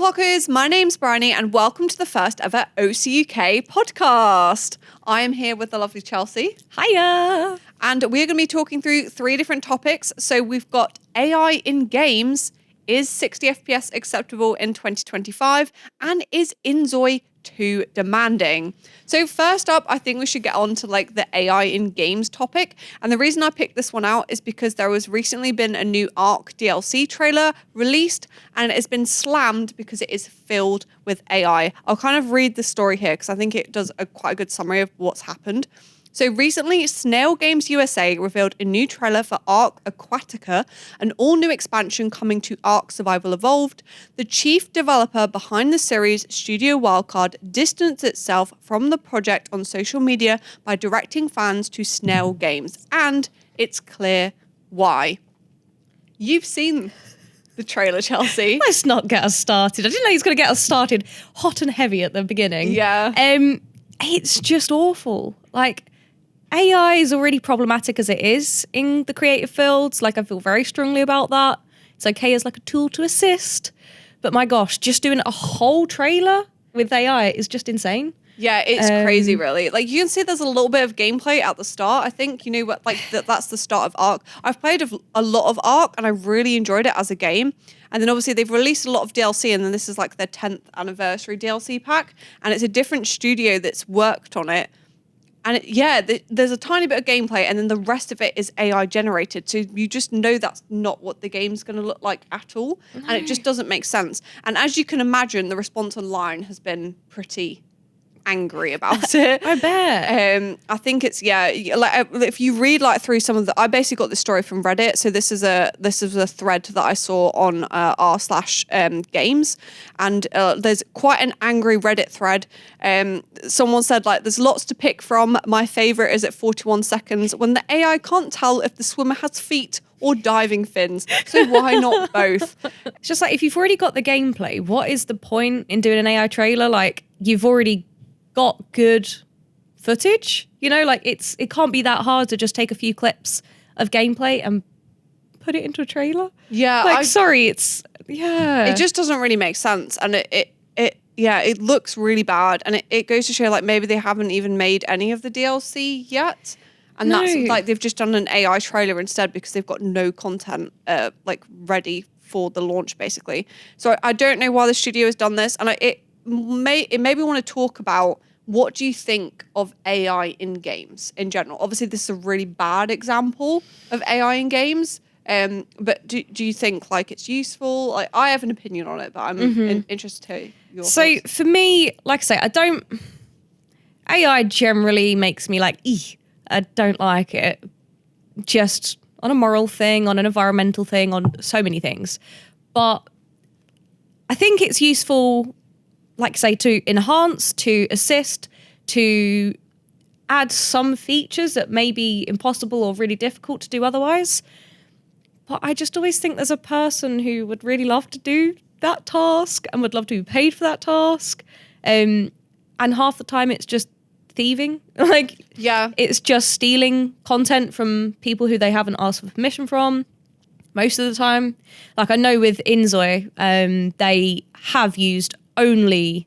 Overclockers, my name's Briony and welcome to the first ever OCUK podcast. I am here with the lovely Chelsea. Hiya! And we're going to be talking through 3 different topics. So we've got AI in games. Is 60 FPS acceptable in 2025? And is Inzoi too demanding? So first up, I think we should get on to like the AI in games topic. And the reason I picked this one out is because there was recently been a new Ark DLC trailer released and it has been slammed because it is filled with AI. I'll kind of read the story here because I think it does quite a good summary of what's happened. So recently, Snail Games USA revealed a new trailer for Ark Aquatica, an all-new expansion coming to Ark Survival Evolved. The chief developer behind the series, Studio Wildcard, distanced itself from the project on social media by directing fans to Snail Games, and it's clear why. You've seen the trailer, Chelsea. Let's not get us started. I didn't know he was going to get us started hot and heavy at the beginning. Yeah. It's just awful. Like, AI is already problematic as it is in the creative fields. Like, I feel very strongly about that. It's okay as like a tool to assist. But my gosh, just doing a whole trailer with AI is just insane. Yeah, it's crazy, really. Like, you can see there's a little bit of gameplay at the start. I think, you know, what, like that's the start of Ark. I've played a lot of Ark and I really enjoyed it as a game. And then obviously they've released a lot of DLC and then this is like their 10th anniversary DLC pack. And it's a different studio that's worked on it. And there's a tiny bit of gameplay and then the rest of it is AI generated. So you just know that's not what the game's going to look like at all. No. And it just doesn't make sense. And as you can imagine, the response online has been pretty angry about it. I bet. I think it's, like if you read like through some of the, I basically got this story from Reddit. So this is a thread that I saw on r/games, and there's quite an angry Reddit thread. Someone said like, there's lots to pick from. My favorite is at 41 seconds when the AI can't tell if the swimmer has feet or diving fins. So why not both? It's just like, if you've already got the gameplay, what is the point in doing an AI trailer? Like, you've already got good footage, you know, like it can't be that hard to just take a few clips of gameplay and put it into a trailer. Yeah, like it just doesn't really make sense, and it looks really bad, and it goes to show like maybe they haven't even made any of the DLC yet, and that's like they've just done an AI trailer instead because they've got no content like ready for the launch basically. So I don't know why the studio has done this, and it made me want to talk about, what do you think of AI in games in general? Obviously, this is a really bad example of AI in games, but do you think like it's useful? Like, I have an opinion on it, but I'm interested to hear your thoughts. For me, like I say, AI generally makes me like, I don't like it. Just on a moral thing, on an environmental thing, on so many things. But I think it's useful, like say, to enhance, to assist, to add some features that may be impossible or really difficult to do otherwise. But I just always think there's a person who would really love to do that task and would love to be paid for that task. And half the time it's just thieving. Like, yeah, it's just stealing content from people who they haven't asked for permission from. Most of the time. Like, I know with Inzoi, they have used only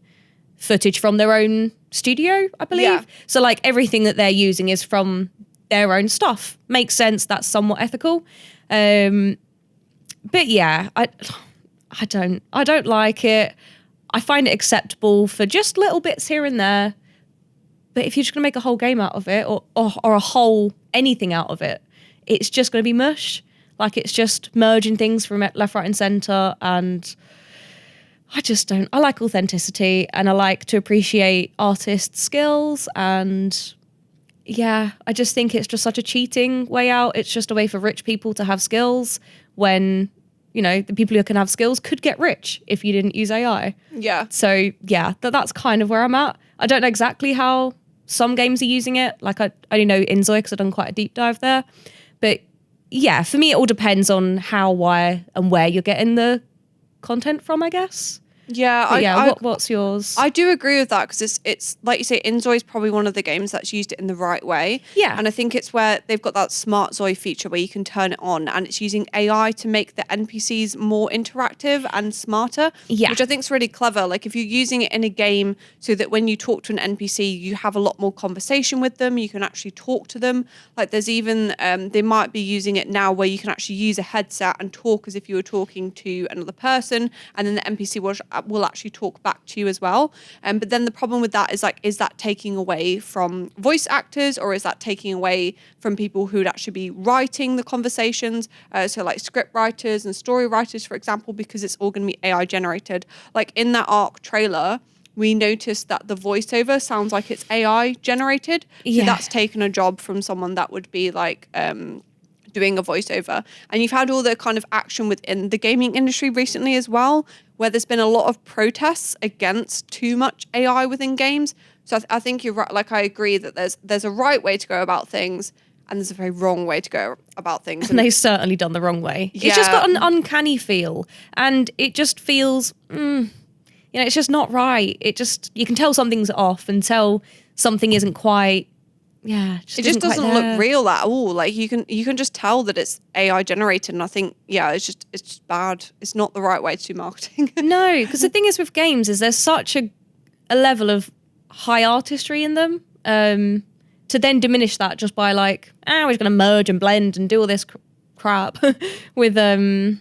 footage from their own studio, I believe. Yeah. So like everything that they're using is from their own stuff. Makes sense. That's somewhat ethical. But yeah, I don't like it. I find it acceptable for just little bits here and there. But if you're just gonna make a whole game out of it or a whole anything out of it, it's just gonna be mush. Like, it's just merging things from left, right and center, and I just don't. I like authenticity and I like to appreciate artists' skills, and yeah, I just think it's just such a cheating way out. It's just a way for rich people to have skills when, you know, the people who can have skills could get rich if you didn't use AI. Yeah. So yeah, that's kind of where I'm at. I don't know exactly how some games are using it. Like, I only know Inzoi because I've done quite a deep dive there. But yeah, for me, it all depends on how, why and where you're getting the content from, I guess. Yeah, But yeah, what's yours? I do agree with that because it's like you say, Inzoi is probably one of the games that's used it in the right way. Yeah. And I think it's where they've got that smart Zoi feature where you can turn it on, and it's using AI to make the NPCs more interactive and smarter. Yeah. Which I think is really clever. Like if you're using it in a game so that when you talk to an NPC, you have a lot more conversation with them, you can actually talk to them. Like there's even, they might be using it now where you can actually use a headset and talk as if you were talking to another person, and then the NPC will actually talk back to you as well. But then the problem with that is like, is that taking away from voice actors, or is that taking away from people who would actually be writing the conversations? So like script writers and story writers, for example, because it's all going to be AI generated. Like in that Ark trailer, we noticed that the voiceover sounds like it's AI generated. So that's taken a job from someone that would be like, doing a voiceover. And you've had all the kind of action within the gaming industry recently as well, where there's been a lot of protests against too much AI within games. So I think you're right. Like I agree that there's a right way to go about things, and there's a very wrong way to go about things. And they've certainly done the wrong way. Yeah. It's just got an uncanny feel, and it just feels, it's just not right. You can tell something's off and tell something isn't quite. Yeah, it just doesn't look real at all. Like you can just tell that it's AI generated, and I think it's just bad. It's not the right way to do marketing. No, because the thing is with games is there's such a level of high artistry in them. To then diminish that just by like, we're just going to merge and blend and do all this crap with AI.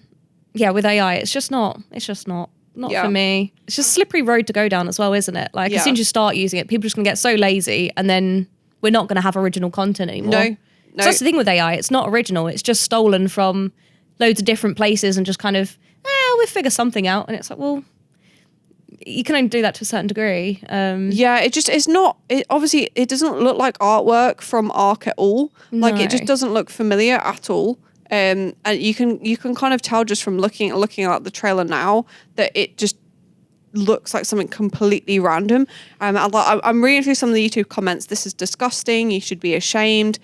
It's just not for me. It's just a slippery road to go down as well, isn't it? Like as soon as you start using it, people are just going to get so lazy, and then we're not going to have original content anymore. No. So that's the thing with AI. It's not original. It's just stolen from loads of different places and just kind of, we'll figure something out. And it's like, well, you can only do that to a certain degree. Obviously it doesn't look like artwork from Ark at all. Like it just doesn't look familiar at all. And you can kind of tell just from looking at the trailer now that it just looks like something completely random. I'm reading through some of the YouTube comments. This is disgusting. You should be ashamed.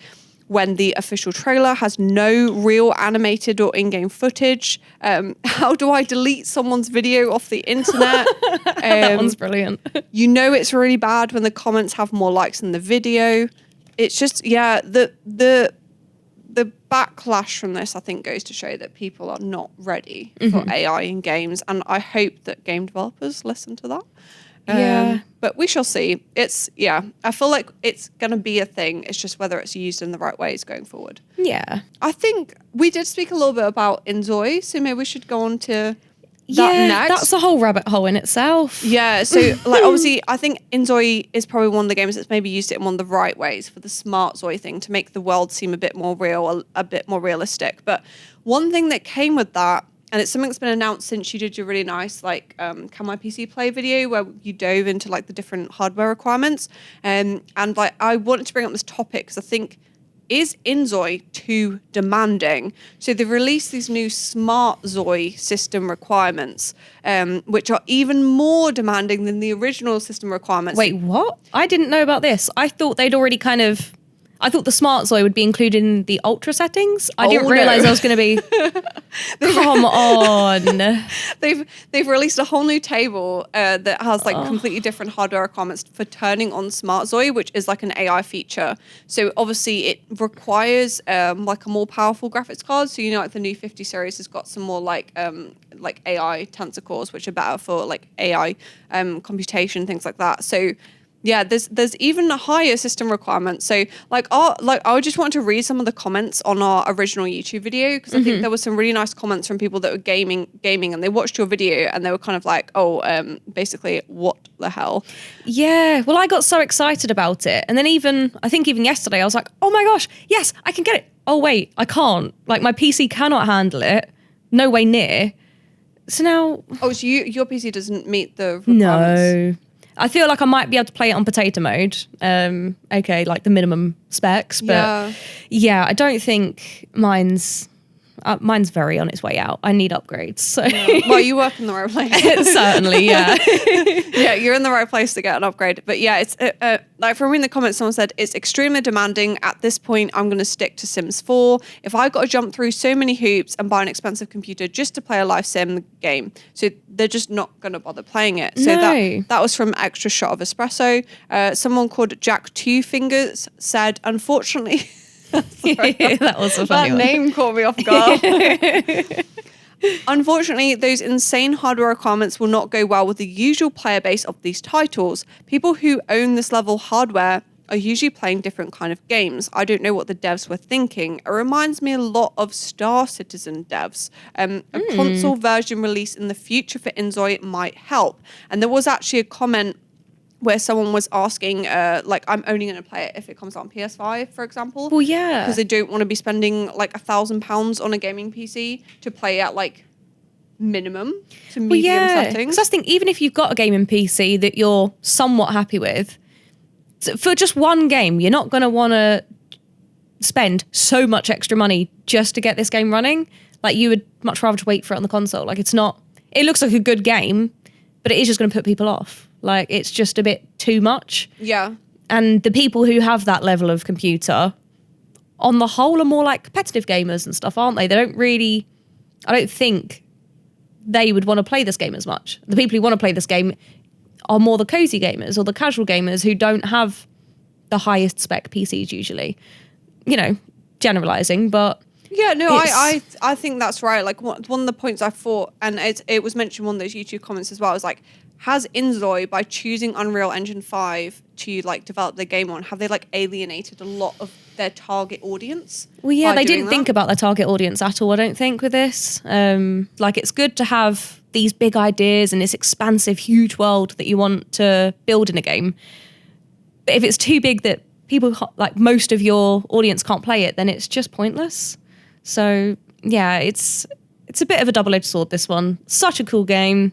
When the official trailer has no real animated or in-game footage. How do I delete someone's video off the internet? That one's brilliant. It's really bad when the comments have more likes than the video. It's just, the backlash from this, I think, goes to show that people are not ready for AI in games. And I hope that game developers listen to that. But we shall see. I feel like it's going to be a thing. It's just whether it's used in the right ways going forward. Yeah. I think we did speak a little bit about Inzoi, so maybe we should go on to that next. That's a whole rabbit hole in itself. Yeah, so like obviously I think Inzoi is probably one of the games that's maybe used it in one of the right ways for the smart Zoi thing to make the world seem a bit more real, a bit more realistic. But one thing that came with that, and it's something that's been announced since you did your really nice like Can My PC Play video where you dove into like the different hardware requirements. And like I wanted to bring up this topic because I think, is Inzoi too demanding? So they've released these new smart Zoi system requirements, which are even more demanding than the original system requirements. Wait, what? I didn't know about this. I thought they'd already I thought the smart Zoi would be included in the ultra settings. I didn't realise I was going to be. Come on. They've released a whole new table that has like completely different hardware requirements for turning on smart Zoi, which is like an AI feature. So obviously it requires like a more powerful graphics card. So like the new 50 series has got some more like AI tensor cores, which are better for like AI computation, things like that. So yeah, there's even a higher system requirement. So I just want to read some of the comments on our original YouTube video because I think there were some really nice comments from people that were gaming, and they watched your video and they were kind of like, basically, what the hell? Yeah, well, I got so excited about it, and then I think even yesterday, I was like, oh my gosh, yes, I can get it. Oh wait, I can't. Like my PC cannot handle it. No way near. So now. Oh, so your PC doesn't meet the requirements? No. I feel like I might be able to play it on potato mode. Okay, like the minimum specs. But yeah, I don't think mine's Mine's very on its way out. I need upgrades. So Well, you work in the right place. certainly, yeah. Yeah, you're in the right place to get an upgrade. But yeah, it's like from reading the comments, someone said it's extremely demanding. At this point, I'm going to stick to Sims 4. If I got to jump through so many hoops and buy an expensive computer just to play a live sim game, so they're just not going to bother playing it. So that was from Extra Shot of Espresso. Someone called Jack Two Fingers said, unfortunately. That was a funny that one. name caught me off guard. Unfortunately, those insane hardware requirements will not go well with the usual player base of these titles. People who own this level hardware are usually playing different kind of games. I don't know what the devs were thinking. It reminds me a lot of Star Citizen devs. A console version release in the future for Inzoi might help. And there was actually a comment where someone was asking, like, I'm only going to play it if it comes out on PS5, for example. Well, yeah. Because they don't want to be spending like £1,000 on a gaming PC to play at like minimum to medium settings. Because I think even if you've got a gaming PC that you're somewhat happy with, for just one game, you're not going to want to spend so much extra money just to get this game running. Like, you would much rather just wait for it on the console. Like, it looks like a good game, but it is just going to put people off. Like, it's just a bit too much. Yeah. And the people who have that level of computer, on the whole, are more like competitive gamers and stuff, aren't they? I don't think they would want to play this game as much. The people who want to play this game are more the cozy gamers or the casual gamers who don't have the highest spec PCs usually. You know, generalizing, but... Yeah, no, I think that's right. Like, one of the points I thought, and it was mentioned in one of those YouTube comments as well, is like, has Inzoi, by choosing Unreal Engine 5 to like develop their game on, have they like alienated a lot of their target audience? Well, yeah, they didn't think about their target audience at all, I don't think, with this. Like, it's good to have these big ideas and this expansive, huge world that you want to build in a game. But if it's too big that people, like most of your audience, can't play it, then it's just pointless. So, yeah, it's a bit of a double-edged sword, this one. Such a cool game.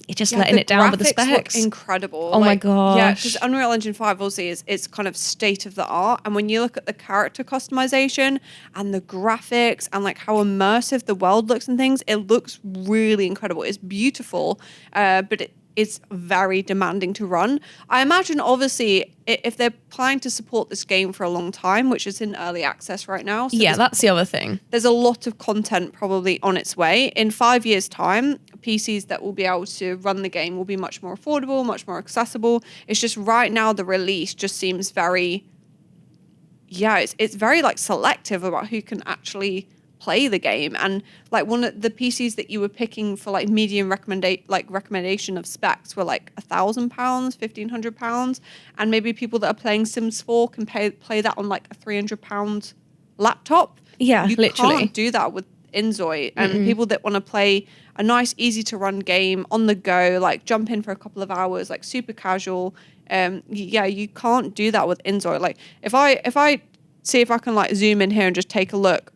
You're just letting it down with the specs. Look incredible. Oh, my gosh. Yeah, because Unreal Engine 5 obviously is kind of state of the art. And when you look at the character customization and the graphics and like how immersive the world looks and things, it looks really incredible. It's beautiful, but it's very demanding to run. I imagine, obviously, if they're planning to support this game for a long time, which is in early access right now. So yeah, that's the other thing. There's a lot of content probably on its way. In 5 years' time, PCs that will be able to run the game will be much more affordable, much more accessible. It's just right now the release just seems very, it's very like selective about who can actually play the game. And like one of the PCs that you were picking for like medium recommendation of specs were like £1,000, £1,500, and maybe people that are playing Sims 4 can play that on like a £300 laptop. Yeah, you literally can't do that with Inzoi. And people that want to play a nice, easy to run game on the go, like jump in for a couple of hours, like super casual. You can't do that with Inzoi. Like if I see if I can like zoom in here and just take a look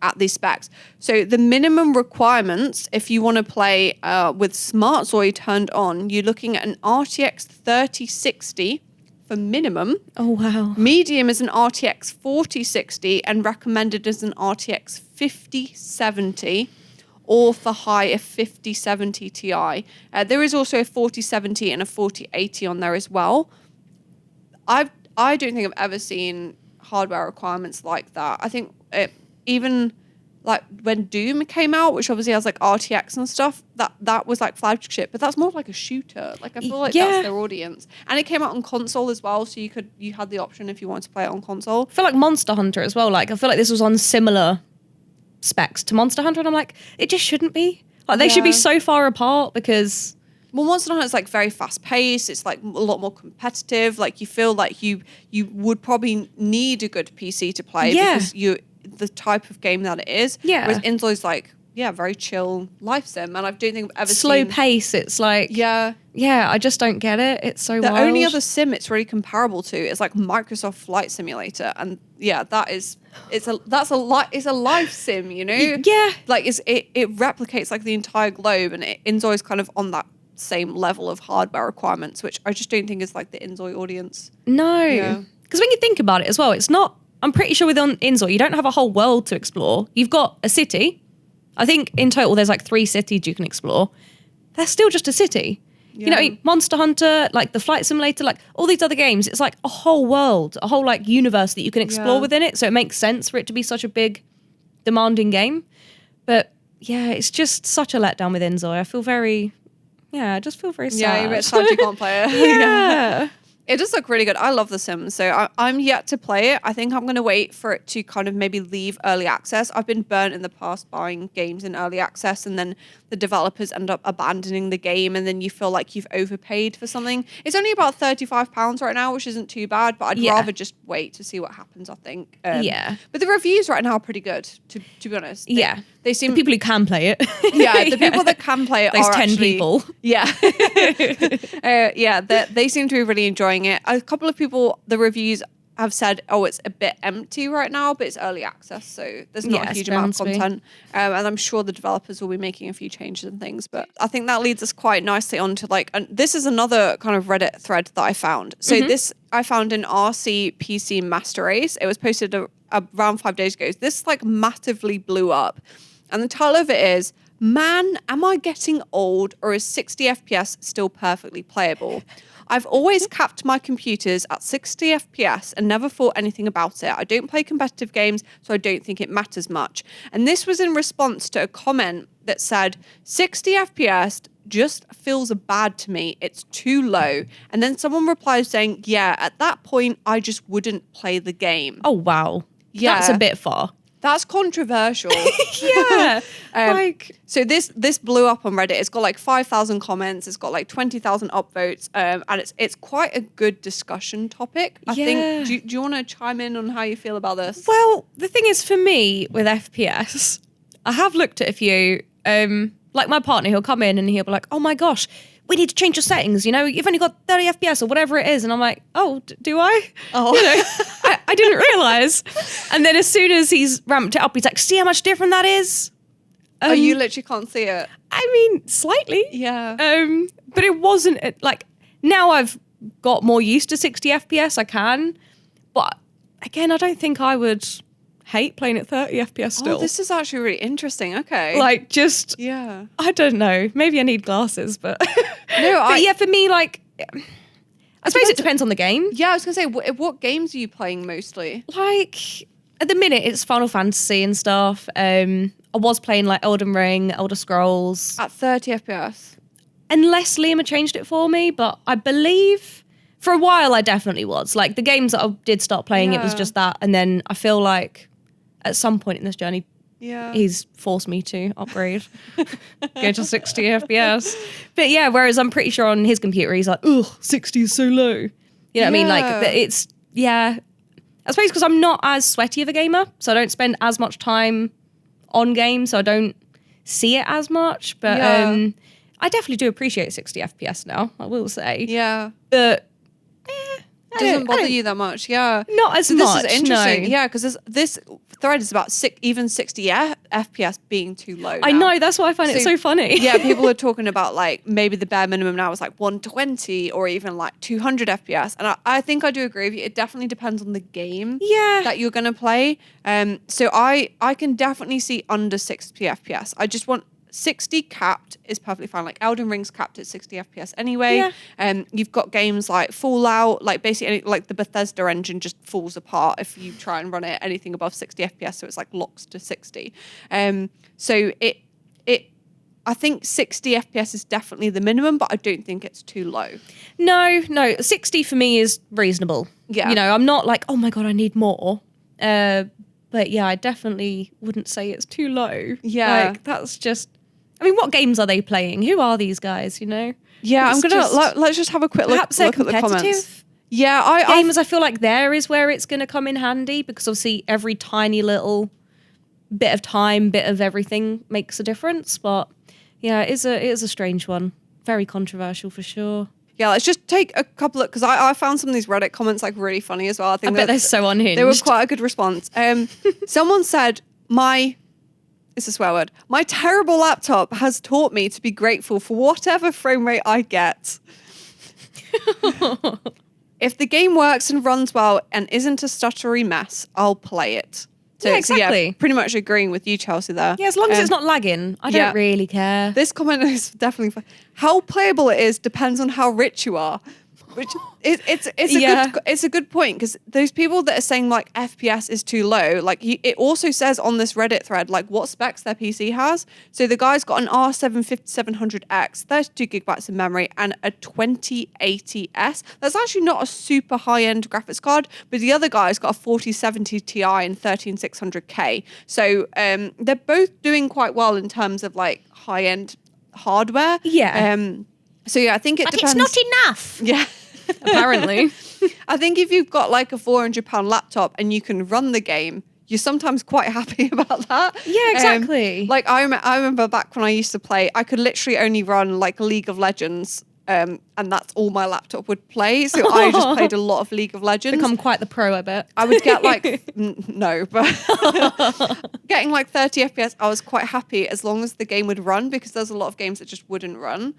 at these specs. So the minimum requirements, if you want to play with Smart Zoi turned on, you're looking at an RTX 3060 for minimum. Oh, wow. Medium is an RTX 4060 and recommended is an RTX 5070, or for high a 5070 Ti. There is also a 4070 and a 4080 on there as well. I don't think I've ever seen hardware requirements like that. I think even like when Doom came out, which obviously has like RTX and stuff, that was like flagship, but that's more like a shooter. Like I feel like that's their audience. And it came out on console as well, so you had the option if you wanted to play it on console. I feel like Monster Hunter as well. Like I feel like this was on similar specs to Monster Hunter, and I'm like, it just shouldn't be. Like they should be so far apart because... Well, Monster Hunter is like very fast paced. It's like a lot more competitive. Like you feel like you would probably need a good PC to play because the type of game that it is. Yeah. Whereas Inzoi's like, very chill life sim. And I don't think I've ever slow seen... pace. It's like... Yeah, I just don't get it. It's so the wild. only other sim it's really comparable to is like Microsoft Flight Simulator. And it's a life sim, you know? Yeah. Like it replicates like the entire globe, and Inzoi's kind of on that same level of hardware requirements, which I just don't think is like the Inzoi audience. No. Because when you think about it as well, it's not I'm pretty sure with Inzoi, you don't have a whole world to explore. You've got a city. I think in total there's like 3 cities you can explore. They're still just a city. Yeah. You know what I mean? Monster Hunter, like the Flight Simulator, like all these other games, it's like a whole world, a whole like universe that you can explore within it. So it makes sense for it to be such a big, demanding game. But yeah, it's just such a letdown with Inzoi. I feel very, I just feel very sad. Yeah, you're a bit sad you can't play it. Yeah. It does look really good. I love The Sims, so I'm yet to play it. I think I'm going to wait for it to kind of maybe leave early access. I've been burnt in the past buying games in early access, and then the developers end up abandoning the game, and then you feel like you've overpaid for something. It's only about £35 right now, which isn't too bad, but I'd rather just wait to see what happens, I think. But the reviews right now are pretty good, to be honest. They seem... The people who can play it. The people that can play it Those are 10 actually... people. Yeah. They seem to be really enjoying it. A couple of people, the reviews have said, oh, it's a bit empty right now, but it's early access, so there's not a huge amount of content. And I'm sure the developers will be making a few changes and things. But I think that leads us quite nicely on to like, and this is another kind of Reddit thread that I found. So this I found in RC PC Master Race. It was posted around 5 days ago. This like massively blew up. And the title of it is, "Man, am I getting old, or is 60 FPS still perfectly playable? I've always capped my computers at 60 FPS and never thought anything about it. I don't play competitive games, so I don't think it matters much." And this was in response to a comment that said, 60 FPS just feels bad to me. It's too low. And then someone replies saying, yeah, at that point, I just wouldn't play the game. Oh, wow. Yeah. That's a bit far. That's controversial. Yeah. So this blew up on Reddit. It's got like 5,000 comments. It's got like 20,000 upvotes. And it's quite a good discussion topic. I think. Do you want to chime in on how you feel about this? Well, the thing is, for me with FPS, I have looked at a few. Like my partner, he'll come in and he'll be like, "Oh my gosh, we need to change your settings. You know, you've only got 30 FPS or whatever it is." And I'm like, "Oh, do I?" Oh, you know, I didn't realize. And then as soon as he's ramped it up, he's like, "See how much different that is?" You literally can't see it. I mean, slightly. Yeah. But it wasn't like, now I've got more used to 60 FPS. I can, but again, I don't think I would hate playing at 30 FPS still. Oh, this is actually really interesting. Okay. Like, just, yeah. I don't know. Maybe I need glasses, but no, but yeah, for me, like, I suppose it depends on the game. Yeah, I was gonna say, what games are you playing mostly? Like, at the minute, it's Final Fantasy and stuff. I was playing like Elden Ring, Elder Scrolls At 30 FPS. Unless Liam had changed it for me, but I believe for a while I definitely was. Like, the games that I did start playing, it was just that, and then I feel like at some point in this journey, he's forced me to upgrade, go to 60 FPS. But yeah, whereas I'm pretty sure on his computer, he's like, "Ugh, 60 is so low." You know what I mean? Like, it's, I suppose because I'm not as sweaty of a gamer, so I don't spend as much time on games, so I don't see it as much. But I definitely do appreciate 60 FPS now, I will say. Yeah. But it doesn't bother you that much, Not as much. much, This is interesting, no. yeah, because this thread is about even 60 FPS being too low. I know, that's why I find it so funny. Yeah, people are talking about like maybe the bare minimum now is like 120 or even like 200 FPS, and I think I do agree with you. It definitely depends on the game that you're going to play. So I can definitely see under 60 FPS. I just want 60 capped is perfectly fine. Like Elden Ring's capped at 60 FPS anyway. You've got games like Fallout, like basically like the Bethesda engine just falls apart if you try and run it anything above 60 FPS. So it's like locks to 60. So I think 60 FPS is definitely the minimum, but I don't think it's too low. No, 60 for me is reasonable. Yeah. You know, I'm not like, oh my God, I need more. But yeah, I definitely wouldn't say it's too low. Yeah. Like, that's just, I mean, what games are they playing? Who are these guys, you know? Yeah, I'm going to, let's just have a quick look at the comments. Yeah, I feel like there is where it's going to come in handy, because obviously every tiny little bit of time, bit of everything makes a difference. But yeah, it is a strange one. Very controversial for sure. Yeah, let's just take a couple of, because I found some of these Reddit comments like really funny as well. I bet they're so unhinged. They were quite a good response. Someone said, it's a swear word, "My terrible laptop has taught me to be grateful for whatever frame rate I get." if the game works and runs well and isn't a stuttery mess, I'll play it. So, Yeah, exactly. pretty much agreeing with you, Chelsea, there. Yeah, as long as it's not lagging, I don't really care. This comment is definitely fun. How playable it is depends on how rich you are. Which it's a good point, because those people that are saying like FPS is too low, like it also says on this Reddit thread like what specs their PC has. So the guy's got an R7 5700X, 32 gigabytes of memory, and a 2080S. That's actually not a super high end graphics card, but the other guy's got a 4070 Ti and 13600K. So they're both doing quite well in terms of like high end hardware. Yeah. So yeah, I think it depends. It's not enough. Yeah. Apparently. I think if you've got like a £400 laptop and you can run the game, you're sometimes quite happy about that. Yeah, exactly. Like I remember back when I used to play, I could literally only run like League of Legends, and that's all my laptop would play. So I just played a lot of League of Legends. Become quite the pro, I bet. I would get like, no, but getting like 30 FPS, I was quite happy as long as the game would run, because there's a lot of games that just wouldn't run.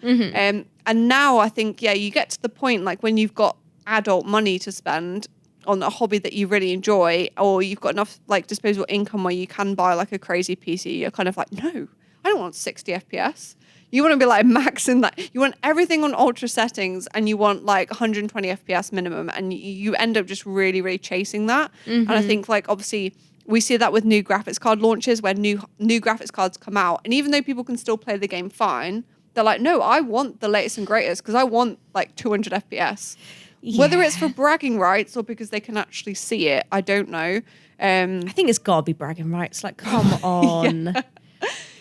And now I think, you get to the point like when you've got adult money to spend on a hobby that you really enjoy, or you've got enough like disposable income where you can buy like a crazy PC, you're kind of like, no, I don't want 60 FPS. You want to be like maxing that. You want everything on ultra settings, and you want like 120 FPS minimum, and you end up just really, really chasing that. And I think like obviously we see that with new graphics card launches, where new graphics cards come out, and even though people can still play the game fine, they're like, no, I want the latest and greatest because I want like 200 FPS. Yeah. Whether it's for bragging rights or because they can actually see it, I don't know. I think it's gotta be bragging rights. Like, come on.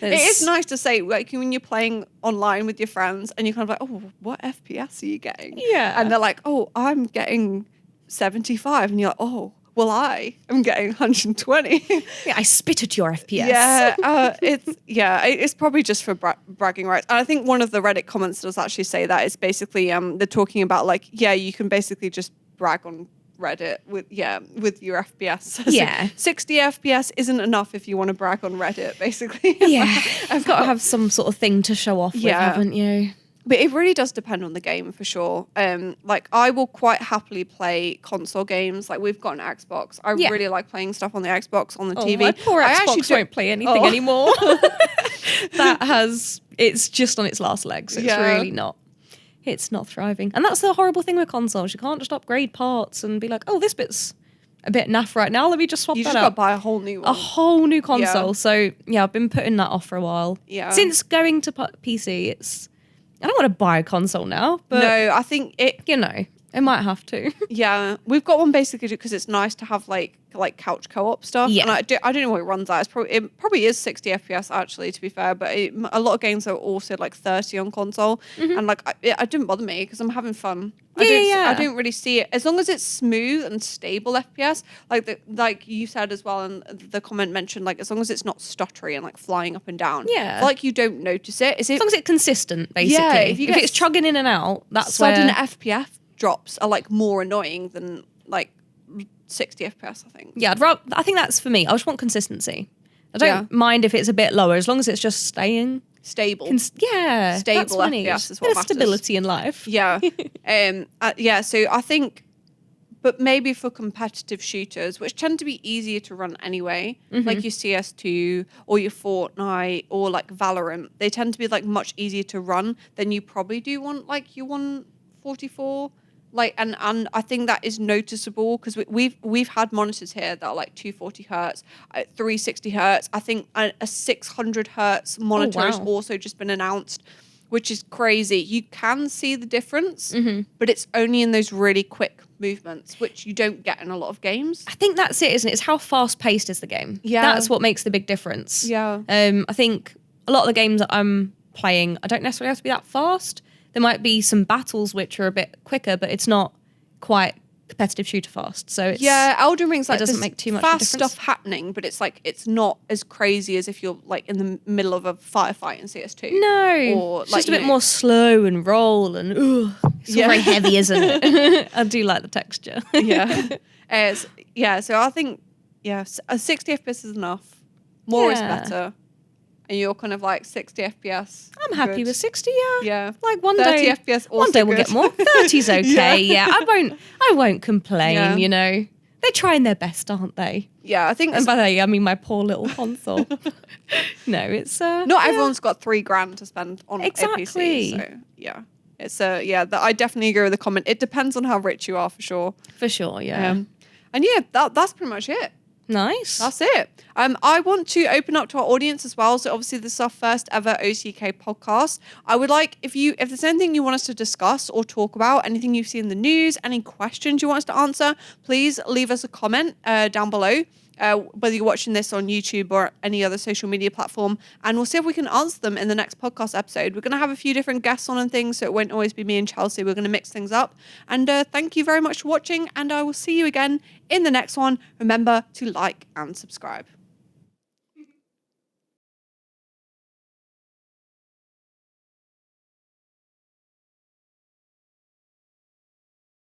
Yeah. It is nice to say, like, when you're playing online with your friends and you're kind of like, oh, what FPS are you getting? Yeah. And they're like, oh, I'm getting 75. And you're like, oh, well, I am getting 120. Yeah, I spit at your FPS. Yeah, it's probably just for bragging rights. And I think one of the Reddit comments does actually say that. It's basically, they're talking about like, you can basically just brag on Reddit with your FPS. Yeah. 60 FPS isn't enough if you want to brag on Reddit, basically. Yeah. I've got to have some sort of thing to show off with, haven't you? But it really does depend on the game for sure. Like I will quite happily play console games. Like we've got an Xbox. I really like playing stuff on the Xbox, on the TV. My poor Xbox won't play anything anymore. It's just on its last legs. It's really not. It's not thriving. And that's the horrible thing with consoles. You can't just upgrade parts and be like, oh, this bit's a bit naff right now. Let me just swap that out. You just got to buy a whole new one. A whole new console. Yeah. So, I've been putting that off for a while. Yeah. Since going to PC, I don't want to buy a console now. But no, I think it might have to. Yeah. We've got one basically because it's nice to have like couch co-op stuff. Yeah. And I don't know what it runs at. It probably is 60 FPS actually, to be fair, but a lot of games are also like 30 on console. And like it didn't bother me because I'm having fun. I don't really see it as long as it's smooth and stable FPS, like you said as well, and the comment mentioned, like as long as it's not stuttery and like flying up and down. Yeah, like you don't notice it. As long as it's consistent, basically. Yeah, if it's chugging in and out, that's sudden FPS drops are like more annoying than like 60 FPS, I think. Yeah, I think that's for me. I just want consistency. I don't mind if it's a bit lower as long as it's just staying stable. Stable FPS is what matters. Stability in life. Yeah. So I think, but maybe for competitive shooters, which tend to be easier to run anyway, like your CS2 or your Fortnite or like Valorant, they tend to be like much easier to run than you probably do want like your 144. Like and I think that is noticeable because we've had monitors here that are like 240 hertz, 360 hertz. I think a 600 hertz monitor has also just been announced, which is crazy. You can see the difference, but it's only in those really quick movements, which you don't get in a lot of games. I think that's it, isn't it? It's how fast paced is the game. Yeah, that's what makes the big difference. Yeah. I think a lot of the games that I'm playing, I don't necessarily have to be that fast. There might be some battles which are a bit quicker, but it's not quite competitive shooter fast. So it's, Elden Ring's like it doesn't make too much fast difference. Stuff happening, but it's like it's not as crazy as if you're like in the middle of a firefight in CS2. No, or it's just a bit more slow and roll and it's all very heavy, isn't it? I do like the texture. So I think a 60 FPS is enough. More is better. and you're kind of like 60 FPS. I'm happy with 60, yeah. Yeah. Like 30 day, FPS also one day we'll good. get more. 30's okay, yeah. I won't complain, Yeah. you know. They're trying their best, aren't they? Yeah, I think And by that, I mean my poor little console. No, it's not everyone's got $3,000 to spend on Exactly. a PC. So yeah, it's I definitely agree with the comment. It depends on how rich you are, for sure. For sure, yeah. And yeah, that's pretty much it. Nice. That's it. I want to open up to our audience as well. So obviously this is our first ever OCUK podcast. I would like if there's anything you want us to discuss or talk about, anything you've seen in the news, any questions you want us to answer, please leave us a comment down below. Whether you're watching this on YouTube or any other social media platform, and we'll see if we can answer them in the next podcast episode. We're going to have a few different guests on and things, so it won't always be me and Chelsea. We're going to mix things up. And thank you very much for watching, and I will see you again in the next one. Remember to like and subscribe.